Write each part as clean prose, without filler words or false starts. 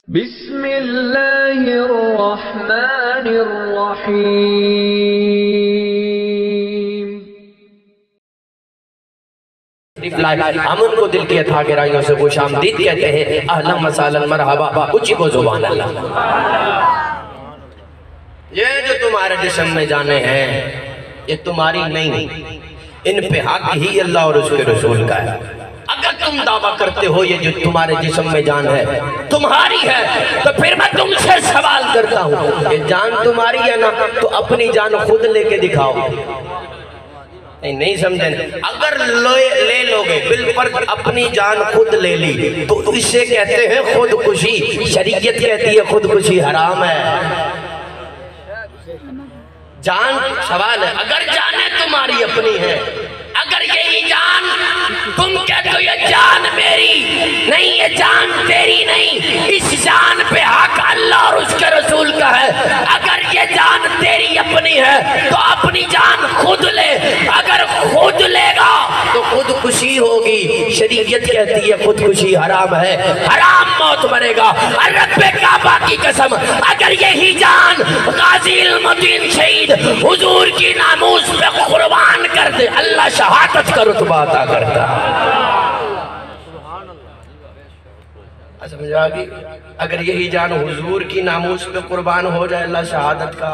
بسم اللہ الرحمن الرحیم۔ ہم ان کو دل کی عطا گرائیوں سے خوش آمدید کہتے ہیں، اہلا مسالا مرحبا، اچھی کو زبان اللہ۔ یہ جو تمہارے جسم میں جانے ہیں یہ تمہاری نہیں، ان پہ حق ہی اللہ اور اس کے رسول کا ہے۔ اگر تم دعویٰ کرتے ہو یہ جو تمہارے جسم میں جان ہے تمہاری ہے، تو پھر میں تم سے سوال کرتا ہوں، یہ جان تمہاری ہے نا تو اپنی جان خود لے کے دکھاؤ۔ نہیں سمجھیں، اگر لے لوگے بالفرض اپنی جان خود لے لی تو اسے کہتے ہیں خودکشی۔ شریعت کہتی ہے خودکشی حرام ہے۔ جان سوال ہے، اگر جانیں تمہاری اپنی ہے، اگر یہی جان تم کہتے ہو یہ جان میری نہیں، یہ جان تیری نہیں، اس جان پہ حق اللہ اور اس کے رسول کا ہے۔ اگر یہ جان تیری اپنی ہے تو اپنی جان خود لے، اگر خود لے گا تو خودکشی ہوگی۔ شریعت کہتی ہے خودکشی حرام ہے، حرام موت مرے گا۔ رب کعبہ کی قسم، اگر یہی جان غازی المدین شہید حضور کی ناموس پہ قربان کر دے، اللہ شہادت کا رتبہ عطا کرتا۔ سمجھ آگئی؟ اگر یہی جان حضور کی ناموس پہ قربان ہو جائے اللہ شہادت کا،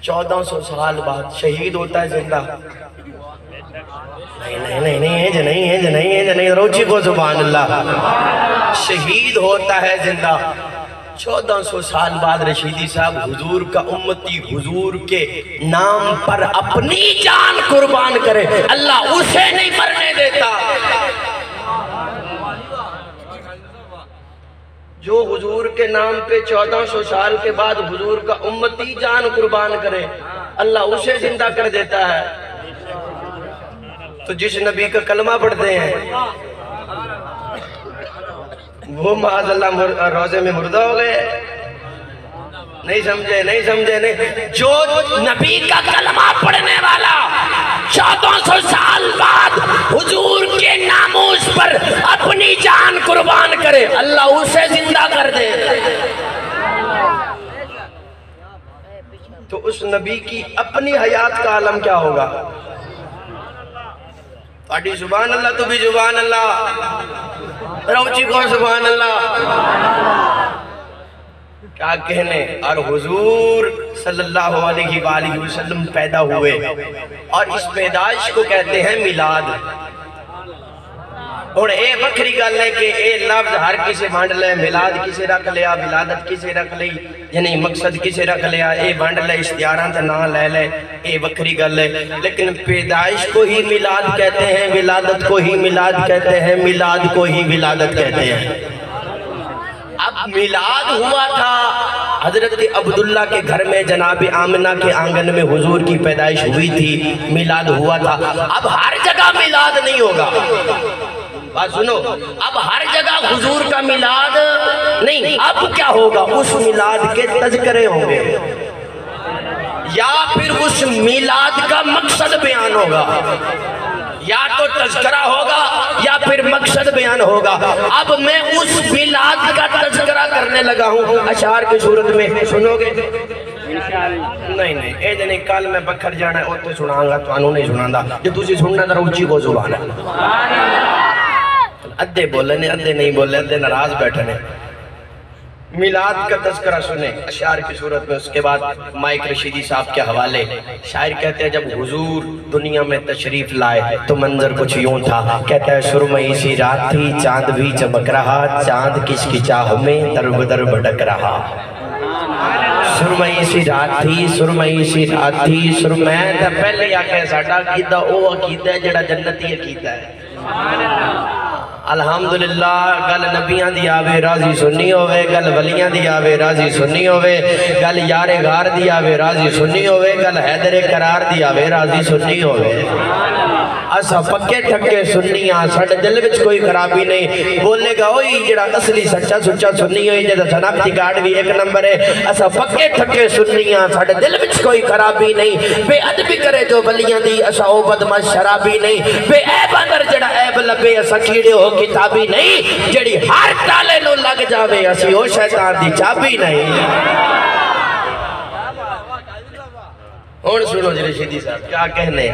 1400 سال بعد شہید ہوتا ہے زندہ؟ نہیں، روچی کو سبحان اللہ، شہید ہوتا ہے زندہ۔ 1400 سال بعد رشیدی صاحب حضور کا امتی حضور کے نام پر اپنی جان قربان کرے، اللہ اسے نہیں مرنے دیتا۔ جو حضور کے نام پہ 1400 سال کے بعد حضور کا امتی جان قربان کرے، اللہ اسے زندہ کر دیتا ہے۔ تو جس نبی کا کلمہ پڑھتے ہیں وہ معاذ اللہ روزے میں مردہ ہو گئے۔ نہیں سمجھے۔ جو نبی کا کلمہ پڑھنے والا 1400 سال بعد حضور کے ناموس پر اپنی جان قربان کرے، اللہ اسے زندہ کر دے۔ تو اس نبی کی اپنی حیات کا عالم کیا ہوگا؟ پاٹی سبحان اللہ، تو بھی سبحان اللہ، روچی کو سبحان اللہ، کیا کہنے۔ اور حضور صلی اللہ علیہ وآلہ وسلم پیدا ہوئے اور اس پیدائش کو کہتے ہیں میلاد۔ اور اے بکری گل ہے کہ اے لفظ ہر کسے بانڈ لے، میلاد کسے رکھ لیا، ولادت کسے رکھ لی، یعنی مقصد کسے رکھ لیا، اے بانڈ لے اشتیاران تے نہ لے لے، اے بکری گل ہے۔ لیکن پیدائش کو ہی میلاد کہتے ہیں، ولادت کو ہی میلاد کہتے ہیں، میلاد کو ہی ولادت کہتے ہیں۔ اب میلاد ہوا تھا حضرت عبداللہ کے گھر میں، جناب آمنہ کے آنگن میں حضور کی پیدائش ہوئی تھی، میلاد ہوا تھا۔ اب ہر جگہ میلاد نہیں ہوگا، بات سنو، اب ہر جگہ حضور کا میلاد نہیں، اب کیا ہوگا؟ اس میلاد کے تذکرے ہوں گے، یا پھر اس میلاد کا مقصد بیان ہوگا، یا تو تذکرہ ہوگا یا پھر مقصد بیان ہوگا۔ اب میں اس میلاد کا تذکرہ کرنے لگا ہوں اشعار کی صورت میں، سنو گے؟ نہیں، اے جنہیں کل میں بکھر جانا ہے اور تو سناؤں گا، تو انہوں نہیں سناؤں گا، جو تجھے سننا در اونچی کو زبان ہے۔ ادھے بولنے، ادھے نہیں بولنے، ادھے ناراض بیٹھنے۔ میلاد کا تذکرہ سنیں اشعار کی صورت میں، اس کے بعد مائک رشیدی صاحب کے حوالے۔ شاعر کہتے ہیں جب حضور دنیا میں تشریف لائے تو منظر کچھ یوں تھا، کہتا ہے سرمئی سی رات تھی، چاند بھی چمک رہا، چاند کس کی چاہ میں در بدر بھٹک رہا۔ سرمئی سی رات تھی، سرمئی سی رات تھی، سرمین تا پہلے آکے ساڑھا عقیدہ او عقیدہ ہے جڑا جنتی عقیدہ ہے۔ الحمدللہ گل نبیاں دی آوے راضی سنی ہوئے، گل ولیاں دی آوے راضی سنی ہوئے، گل یار غار دی آوے راضی سنی ہوئے، گل حیدر قرار دی آوے راضی سنی ہوئے۔ اسا پکے ٹھکے سنیاں ساڈے دل وچ کوئی خرابی نہیں بولے گا اوئی جڑا اصلی سچا سچا سنی ہوئی جدا شناختی کارڈ بھی ایک نمبر ہے اسا پکے ٹھکے سنیاں ساڈے دل وچ کوئی خرابی نہیں بے ادبی کرے جو ولیاں دی اسا او بدمعاش شرابی نہیں بے عیب اندر جڑا عیب لبے اسا کیڑے ہو کتابی نہیں جڑی ہر تالے نو لگ جاوے اسی او شیطان دی چابی نہیں اور سنو جی رشیدی صاحب کیا کہنے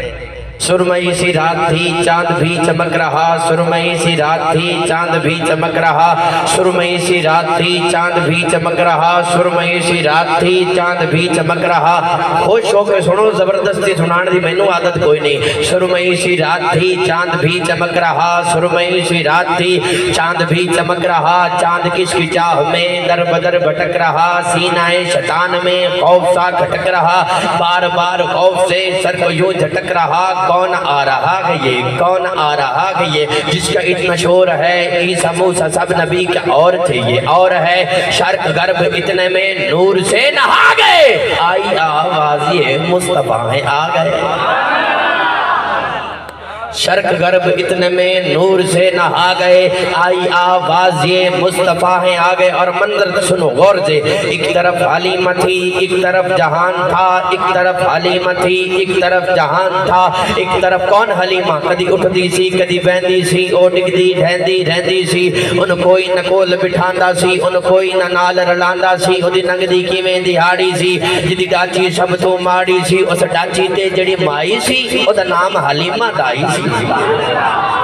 سرمئی سی رات تھی چاند بھی چمک رہا سرمئی سی رات تھی چاند بھی چمک رہا سرمئی سی رات تھی چاند بھی چمک رہا سرمئی سی رات تھی چاند بھی چمک رہا خوش ہو کے سنو زبردستی سنان دی مینوں عادت کوئی نہیں سرمئی سی رات تھی چاند بھی چمک رہا سرمئی سی رات تھی چاند بھی چمک رہا چاند کس کی چاہ میں در بدر بھٹک رہا سینہ شیطان میں خوف سا کھٹک رہا بار بار خوف سے سر کو یوں جھٹک رہا کون آ رہا ہے یہ کون آ رہا ہے یہ جس کا اتنا شور ہے عیسیٰ موسیٰ سب نبی کا اور تھے یہ اور ہے شرق غرب اتنے میں نور سے نہا گئے آئی آواز یہ مصطفیٰ ہیں آ گئے شرق غرب اتنے میں نور سے نہا گئے آئی آواز یہ مصطفیٰ ہیں آگئے اور منظر سنو غور سے ایک طرف حلیمہ تھی ایک طرف جہان تھا ایک طرف حلیمہ تھی ایک طرف جہان تھا ایک طرف کون حلیمہ کدی اٹھدی سی کدی بیندی سی او ڈگدی ڈھیندی رہندی سی ان کوئی نہ کول بٹھاندا سی ان کوئی نہ نال رلاندا سی او دی ننگدی کی میں دہاڑی سی جدی ڈاچی سب تو ماڑی سی اس ڈاچی تے جڑی مائی سی او دا نام حلیمہ دائی سی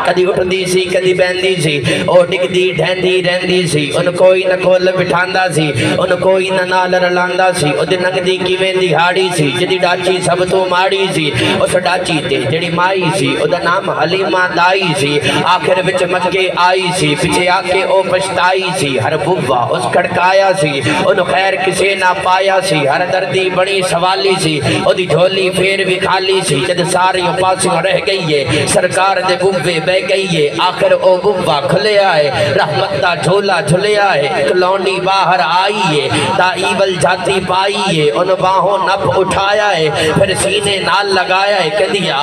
کدی اٹھدی سی کدی بیندی سی او ڈگدی ڈھیندی رہندی سی ان کوئی نہ کول بٹھاندا سی ان کوئی نہ نال رلاندا سی او دی ننگدی کی میں دہاڑی سی جدی ڈاچی سب تو ماڑی سی اس ڈاچی تے جڑی مائی سی او دا نام حلیمہ دائی سی آخر وچ مکے آئی سی پیچھے آ کے او پچھتائی سی ہر بوا اس کھڑکایا سی ان خیر کسے نہ پایا سی ہر دردی بڑی سوالی سی او دی جھولی پھر بھی خالی سی جد ساری پاسوں رہ گئی ہے سرکار دے بوے بہ گئی ہے آخر او بوا کھلے آئے رحمت دا جھولا جھلے آئے ایک لونڈی باہر آئی ہے دائی بل جاتی پائی ہے ان باہوں نپ اٹھایا ہے پھر سینے نال لگایا ہے کہ دیا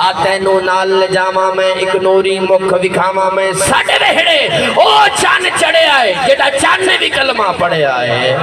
آتینو نال جاما میں ایک نوری مکھ وکھاما میں ساڑے وہڑے او چان چڑے آئے جڑا چان نے بھی کلمہ پڑے آئے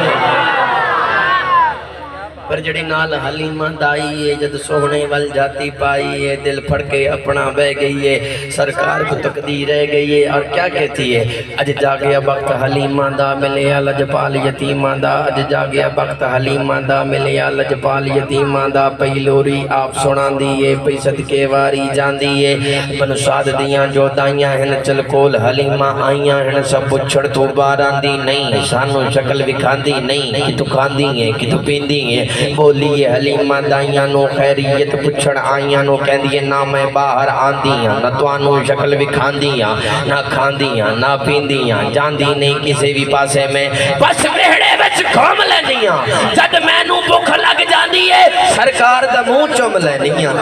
پر جڑی نال حلیمہ دائی ہے جد سوہنے وال جاتی پائی ہے دل پھڑ کے اپنا بہ گئی ہے سرکار کو تقدیر رہ گئی ہے اور کیا کہتی ہے اج جا گیا وقت حلیمہ دا ملیا لجپال یتیمہ دا اج جا گیا وقت حلیمہ دا ملیا لجپال یتیمہ دا پئی لوری آپ سنان دیئے پئی صدقے واری جان دیئے بنو سعد دیاں جو دائیاں ہیں چل کول حلیمہ آئیاں ہیں سب بچھڑ تو باران دی نہیں سانو شکل بکھان دی نہیں کی تو کھان دی ہیں کی تو پین دی ہیں بولی حلیمہ دائیاں نو خیریت پچھڑ آئیاں نو کہہ دیئے نہ میں باہر آن دیاں نہ توانو شکل بھی کھان دیاں نہ کھان دیاں نہ پین دیاں جان دی نہیں کسی بھی پاسے میں بس ویڑے بچ گھوم لینیاں جد میں نو بکھ لگ جان دیئے سرکار دا منہ چوم لینیاں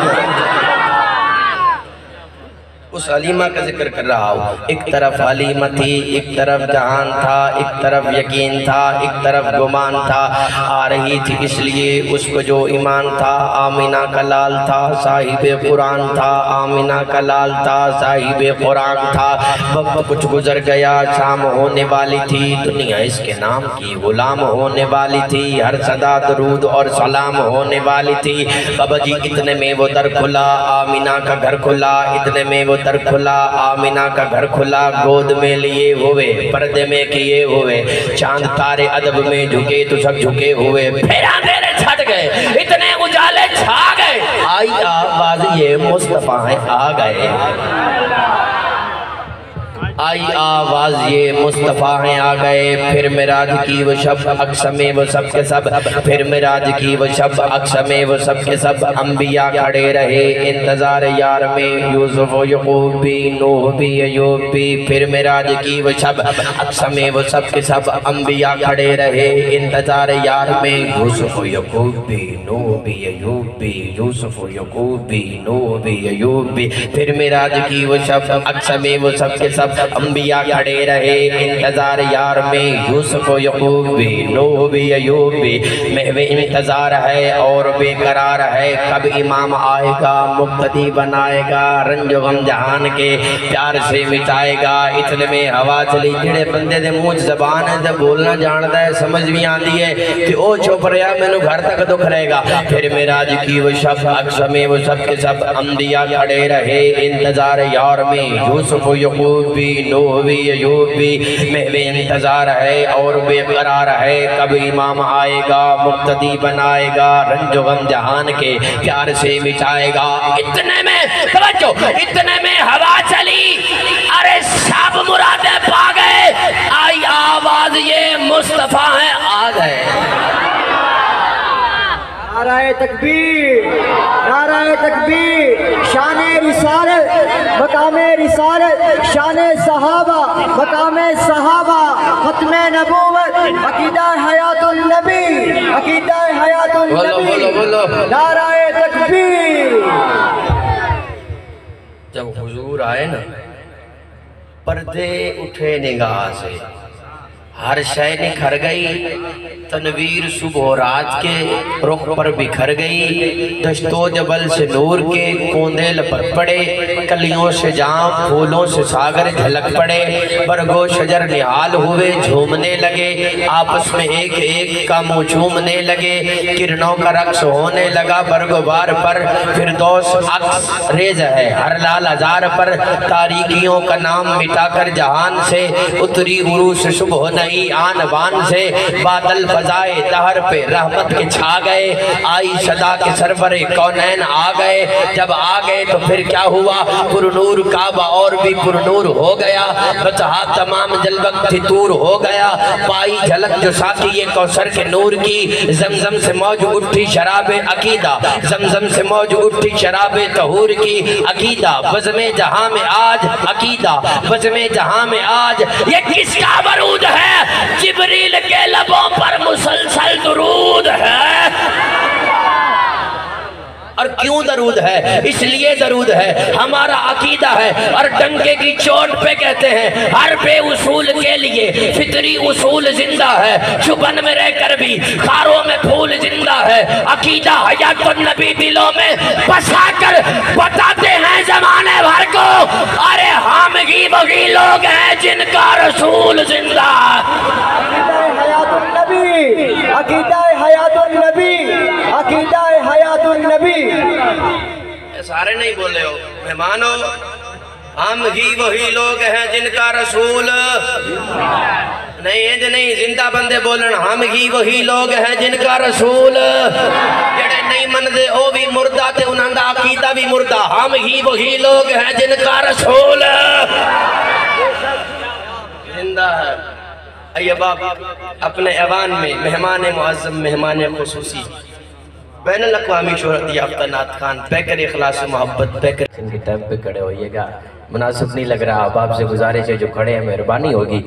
اس حلیمہ کا ذکر کر رہا ہوں ایک طرف حلیمہ تھی ایک طرف جہان تھا ایک طرف یقین تھا ایک طرف گمان تھا آ رہی تھی اس لیے اس کو جو ایمان تھا آمینہ کا لال تھا صاحب قرآن تھا آمینہ کا لال تھا صاحب قرآن تھا وقت کچھ گزر گیا شام ہونے والی تھی دنیا اس کے نام کی غلام ہونے والی تھی ہر صدا درود اور سلام ہونے والی تھی بابا جی اتنے میں وہ در کھلا آمینہ کا گھر کھلا اتنے میں وہ در کھلا آمینہ کا گھر کھلا گود میں لیے ہوئے پردے میں کیے ہوئے چاند تارے ادب میں جھکے تو سب جھکے ہوئے پھر اندھیرے چھٹ گئے اتنے اجالے چھا گئے آئی آواز یہ مصطفیٰ ہیں آ گئے آئی آواز یہ مصطفیٰ ہیں آ گئے پھر معراج کی وہ شب اقسمیں وہ سب کے سب پھر معراج کی وہ شب اقسمیں وہ سب کے سب انبیاء کھڑے رہے انتظار یار میں یوسف و یعقوب بھی نوح بھی ایوب بھی پھر معراج کی وہ شب اقسمیں وہ سب کے سب انبیاء کھڑے رہے انتظار یار میں یوسف و یعقوب بھی نوح بھی ایوب بھی یوسف و یعقوب بھی نوح بھی ایوب بھی پھر معراج کی وہ شب اقسمیں وہ سب کے سب انبیاء کھڑے رہے انتظار یار میں، یوسف و یعقوب بھی، نوح بھی، ایوب بھی، محو انتظار ہے اور بے قرار ہے، کب امام آئے گا مقتدی بنائے گا، رنج و غم جہان کے پیار سے مٹائے گا۔ اتنے میں ہوا چلی، جڑے بندے دے منہ زبان ہے جب بولنا جانتا ہے سمجھ بھی آندی ہے کہ او چھپ رہا میں نو گھر تک دکھ رہے گا۔ پھر معراج کی وہ شب اقصا میں وہ سب کے سب انبیاء کھڑے رہے انتظار یار میں، یوسف و یعقوب بھی، نوح بھی، ایوب بھی، محو انتظار ہے اور بے قرار ہے، کب امام آئے گا مقتدی بنائے گا، رنج و غم جہان کے پیار سے مٹائے گا۔ اتنے میں توجہ، اتنے میں ہوا چلی، ارے سب مرادیں پا گئے، آئی آواز یہ مصطفیٰ ہیں آ گئے۔ نعرہ تکبیر، نعرہ تکبیر، شان رسالت، مقام رسالت، شان صحابہ، مقام صحابہ، ختم نبوت، عقیدہ حیات النبی، عقیدہ حیات النبی، نعرہ تکبیر۔ جب حضور آئے نا پردے اٹھے نگاہ سے، ہر شے نکھر گئی، تنویر صبح و رات کے رخ پر بکھر گئی، دشت و جبل سے نور کے کوندے لپٹ پڑے، کلیوں سے جام پھولوں سے ساگر جھلک پڑے، برگ و شجر نہال ہوئے جھومنے لگے، آپس میں ایک ایک کا منہ چومنے لگے، کرنوں کا رقص ہونے لگا برگ و بار پر، فردوس عکس ریز ہے ہر لال ہزار پر، تاریکیوں کا نام مٹا کر جہان سے اتری عروس صبح نئی آن بان سے، بادل فضائے دہر پہ رحمت کے چھا گئے، آئی صدا کے سرور کونین آ گئے، جب آ گئے تو پھر کیا ہوا، پر نور کعبہ اور بھی پر نور ہو گیا، بتہا تمام جلوت تھی تور ہو گیا، پائی جھلک جو ساقی کوثر کے نور کی، زمزم سے موج اٹھی شراب عقیدہ، زمزم سے موج اٹھی شراب طہور کی، عقیدہ بزم جہاں میں آج، عقیدہ بزم جہاں میں آج، یہ کس کا برود ہے، جبریل کے لبوں پر مسلسل درود ہے۔ اور کیوں درود ہے؟ اس لیے درود ہے ہمارا عقیدہ ہے، اور ڈنکے کی چوٹ پہ کہتے ہیں ہر بے اصول کے لیے فطری اصول زندہ ہے، چپن میں رہ کر بھی خاروں میں پھول زندہ ہے، عقیدہ حیات النبی دلوں میں بسا کر بتاتے ہیں زمانے بھر کو، ارے ہم ہی وہی لوگ ہیں جن کا رسول زندہ ہے۔ عقیدہ حیات النبی، عقیدہ حیات النبی، عقیدہ حیات النبی۔ سارے نہیں بولے ہو مہمانو، ہم ہی وہی لوگ ہیں جن کا رسول نہیں ہے، نہیں زندہ بندے بولن، ہم ہی وہی لوگ ہیں جن کا رسول، جڑے نہیں مندے او بھی مردہ تے انہاں دا عقیدہ بھی مردہ، ہم ہی وہی لوگ ہیں جن کا رسول زندہ ہے۔ ایبا اپنے ایوان میں مہمان معظم، مہمان خصوصی، بین الاقوامی شہرت یافتہ نعت خان پیکر اخلاص و محبت پیکر ان کے ٹائم پہ کھڑے ہوئیے گا، مناسب نہیں لگ رہا، اب آپ سے گزارش ہے جو کھڑے ہیں مہربانی ہوگی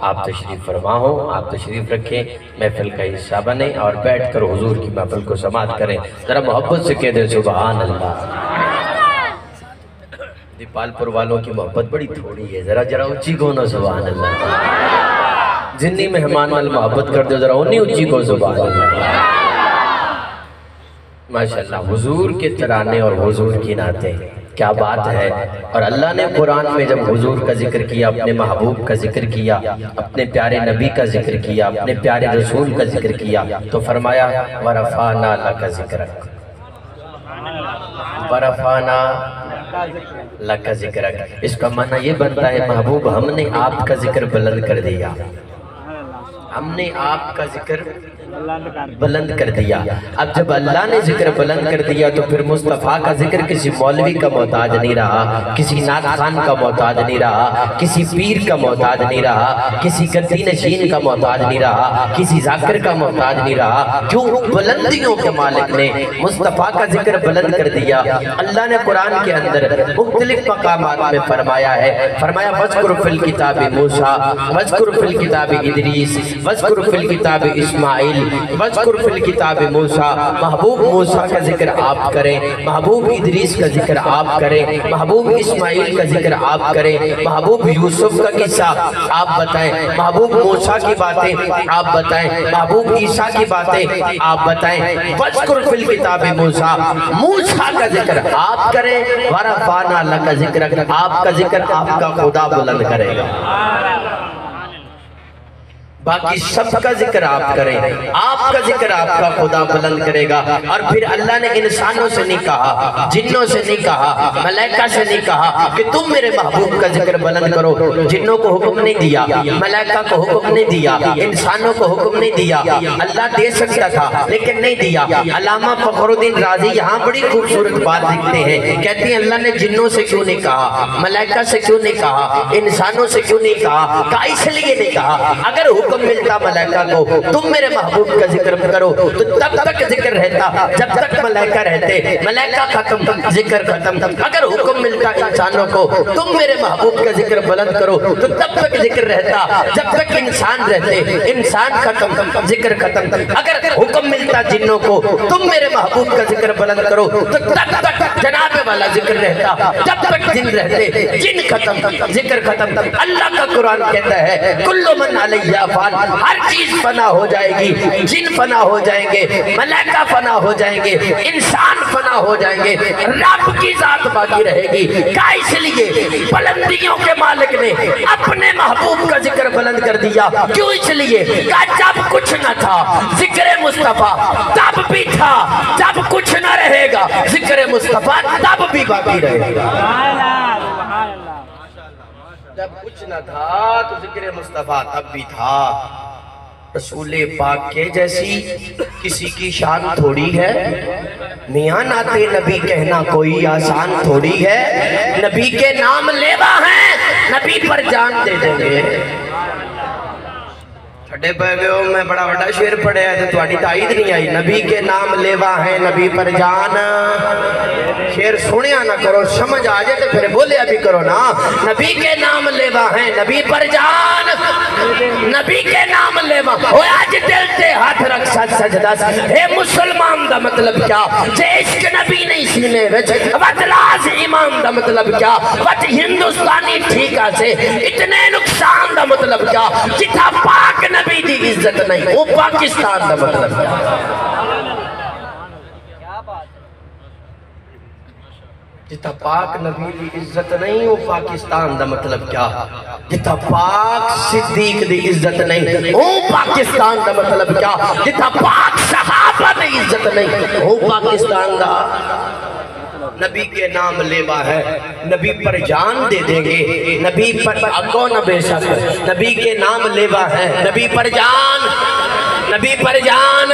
آپ تشریف فرما ہوں، آپ تشریف رکھیں، محفل کا حصہ بنیں اور بیٹھ کر حضور کی محفل کو سماعت کریں، ذرا محبت سے کہہ دیں سبحان اللہ۔ دیپال پور والوں کی محبت بڑی تھوڑی ہے، ذرا اچھی کو نا سبحان اللہ، جنی مہمان وال محبت کر دو ذرا انہی اچھی کو سبحان اللہ۔ ماشاءاللہ حضور کے ترانے اور حضور کی نعتیں کیا بات ہے، اور اللہ نے قرآن میں جب حضور کا ذکر کیا، اپنے محبوب کا ذکر کیا، اپنے پیارے نبی کا ذکر کیا، اپنے پیارے رسول کا ذکر کیا تو فرمایا وَرَفَعْنَا لَكَ ذِكْرَكَ، وَرَفَعْنَا لَكَ ذِكْرَكَ، اس کا معنی یہ بنتا ہے محبوب ہم نے آپ کا ذکر بلند کر دیا، ہم نے آپ کا ذکر بلند کر دیا۔ اب جب اللہ نے ذکر بلند کر دیا تو پھر مصطفیٰ کا ذکر کسی مولوی کا محتاج نہیں رہا، کسی نعت خان کا محتاج نہیں رہا، کسی پیر کا محتاج نہیں رہا، کسی گدی نشین کا محتاج نہیں رہا، کسی ذاکر کا محتاج نہیں رہا، کیوں؟ بلندیوں کے مالک نے مصطفیٰ کا ذکر بلند کر دیا۔ اللہ نے قرآن کے اندر مختلف مقامات میں فرمایا ہے، فرمایا وَذْكُرْ فِي الْكِتَابِ مُوسیٰ وَذْكُرْ فِي الْكِتَابِ اِدْرِیس وذکر فی الکتاب اسماعیل وذکر فی الکتاب موسیٰ، محبوب موسیٰ کا ذکر آپ کریں، محبوب ادریس کا ذکر آپ کریں، محبوب اسماعیل کا ذکر آپ کریں، محبوب یوسف کا قصہ آپ بتائیں، محبوب موسیٰ کی باتیں آپ بتائیں، محبوب عیسیٰ کی باتیں آپ بتائیں۔ وذکر فی الکتاب موسیٰ، موسیٰ کا ذکر آپ کریں، ورفعنا لک ذکرک، آپ کا ذکر آپ کا خدا بلند کرے گا، باقی سب کا ذکر آپ کریں، آپ کا ذکر آپ کا خدا بلند کرے گا۔ اور پھر اللہ نے انسانوں سے نہیں کہا، جنوں سے نہیں کہا، ملائکہ سے نہیں کہا کہ تم میرے محبوب کا ذکر بلند کرو، جنوں کو حکم نہیں دیا، ملائکہ کو حکم نہیں دیا، انسانوں کو حکم نہیں دیا۔ اللہ دے سکتا تھا لیکن نہیں دیا۔ علامہ فخر الدین رازی یہاں بڑی خوبصورت بات لکھتے ہیں، کہتے ہیں اللہ نے جنوں سے کیوں نہیں کہا، ملائکہ سے کیوں نہیں کہا، انسانوں سے کیوں نہیں کہا، اس لیے نہیں کہا اگر حکم ملتا ملائکہ کو تم میرے محبوب کا ذکر کرو تو تب تک ذکر رہتا جب تک ملائکہ رہتے، ملائکہ ختم ذکر ختم۔ اگر حکم ملتا انسانوں کو تم میرے محبوب کا ذکر بلند کرو تو تب تک ذکر رہتا جب تک انسان رہتے، انسان ختم ذکر ختم۔ اگر حکم ملتا جنوں کو تم میرے محبوب کا ذکر بلند کرو تو تب تک جناب والا ذکر رہتا جب تک جن رہتے، جن ختم ذکر ختم۔ اللہ کا قرآن کہتا ہے کل من علیہ فان، ہر چیز فنا ہو جائے گی، جن فنا ہو جائیں گے، ملائکہ فنا ہو جائیں گے، انسان فنا ہو جائیں گے، رب کی ذات باقی رہے گی۔ کیا اس لیے بلندیوں کے مالک نے اپنے محبوب کا ذکر بلند کر دیا؟ کیوں؟ اس لیے کہ جب کچھ نہ تھا ذکر مصطفیٰ تب بھی تھا، جب کچھ نہ رہے گا ذکر مصطفیٰ تب بھی باقی رہے گا۔ جب کچھ نہ تھا تو ذکر مصطفیٰ تب بھی تھا۔ رسول پاک کے جیسی کسی کی شان تھوڑی ہے، میاں ناتے نبی کہنا کوئی آسان تھوڑی ہے، نبی کے نام لیوا ہیں نبی پر جان دے دیں گے۔ چھڑے پہ گئے ہو میں بڑا بڑا شعر پڑھے ہے تو تھوڑی تائید نہیں آئی، نبی کے نام لیوا ہیں نبی پر جان۔ شعر سنیا نہ کرو، سمجھ آ جائے تو پھر بولیا بھی کرو نا۔ نبی کے نام لیوا ہیں نبی پر جان، نبی کے نام لیوا ہویا جی دل تے ہاتھ رکھ سچ سجدہ اے مسلمان دا مطلب کیا؟ جے عشق نبی نہیں سینے وچ وٹ راز ایمان دا مطلب کیا؟ وٹ ہندوستانی ٹھیکا سے اتنے نقصان دا مطلب کیا؟ جتھا پاک نبی دی عزت نہیں وہ پاکستان دا مطلب کیا؟ جتا پاک نبی دی عزت نہیں وہ پاکستان دا مطلب کیا؟ جتا پاک صدیق دی عزت نہیں وہ پاکستان دا مطلب کیا؟ جتا پاک صحابہ دی عزت نہیں وہ پاکستان دا۔ نبی کے نام لیوا ہے نبی پر جان دے دیں گے، نبی پر کون بے شک، نبی کے نام لیوا ہے نبی پر جان، نبی پر جان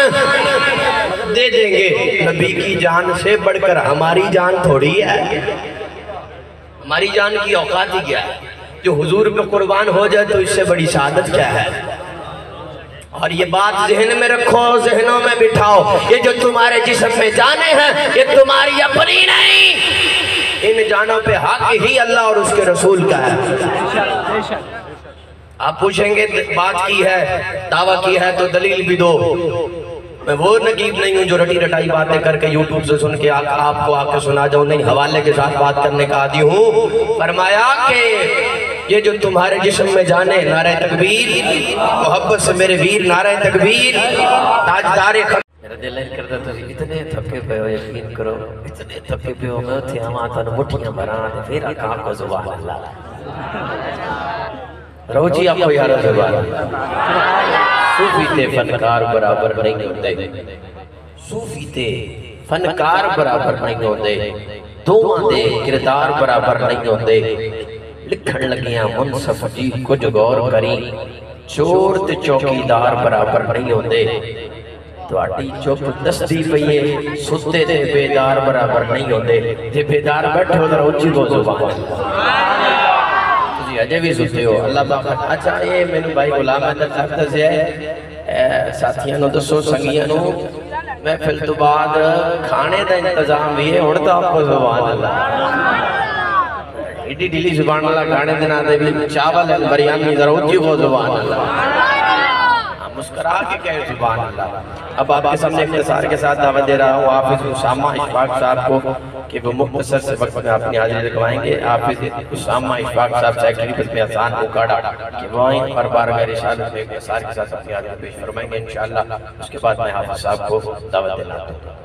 دے دیں گے۔ نبی کی جان سے بڑھ کر ہماری جان تھوڑی ہے، ہماری جان کی اوقات ہی کیا ہے؟ جو حضور پہ قربان ہو جائے تو اس سے بڑی سعادت کیا ہے؟ اور یہ بات ذہن میں رکھو، ذہنوں میں بٹھاؤ، یہ جو تمہارے جسم میں جانیں ہیں یہ تمہاری اپنی نہیں، ان جانوں پہ حق ہی اللہ اور اس کے رسول کا ہے۔ آپ پوچھیں گے بات کی ہے، دعویٰ کی ہے تو دلیل بھی دو۔ میں وہ نقیب نہیں ہوں جو رٹی رٹائی باتیں کر کے یوٹیوب سے سن کے آپ کو آ کے سنا جاؤں، نہیں، حوالے کے ساتھ بات کرنے کا عادی ہوں۔ فرمایا کہ یہ جو تمہارے جسم میں جانے، نعرہ تکبیر، محبت سے میرے ویر نعرہ تکبیر، تاجدار میرا دل نہیں کرتا تو اتنے تھکے پہ ہو، یقین کرو اتنے تھکے پہ ہو، میں تھے ہماں تھا مٹھیاں بھران پھر آقا کو زبان اللہ روچی آپ کو یارو زبان۔ صوفی تے فنکار برابر نہیں ہوتے، صوفی تے فنکار برابر نہیں ہوتے، دونوں دے کردار برابر نہیں ہوتے۔ لکھن لگیاں منصف جی کچھ غور کری، چور تے چوکیدار برابر نہیں ہوتے۔ تو آٹی چوپ دستی پئیے ستے تے بیدار برابر نہیں ہوتے، جے بیدار بیٹھے ہو در اچھی کو زبان اجے بھی ستے ہو اللہ باقت۔ اچھا یہ میں نے بھائی غلام ہے در سے ہے ساتھیاں دسو سنگیاں محفل تو بعد کھانے دا انتظام بھی ہے، اڑتا آپ کو زبان اللہ ایڈی ڈیلی زبان اللہ کھانے دینا دے بھی چاول بریانی ذرا اچھی کو زبان اللہ مسکرا کے کہے سبحان اللہ۔ اب آپ کے سامنے اختصار کے ساتھ دعوت دے رہا ہوں حافظ اسامہ اشفاق صاحب کو کہ وہ مختصر سے وقت میں اپنی حاضری لگوائیں گے۔ حافظ اسامہ اشفاق صاحب سیکٹری بزم احسان اکاڑا کہ وہ آئیں اور بارگاہ رسالت میں اختصار کے ساتھ اپنی حاضری پیش فرمائیں گے انشاءاللہ۔ اس کے بعد میں حافظ صاحب کو دعوت دینا ہوں۔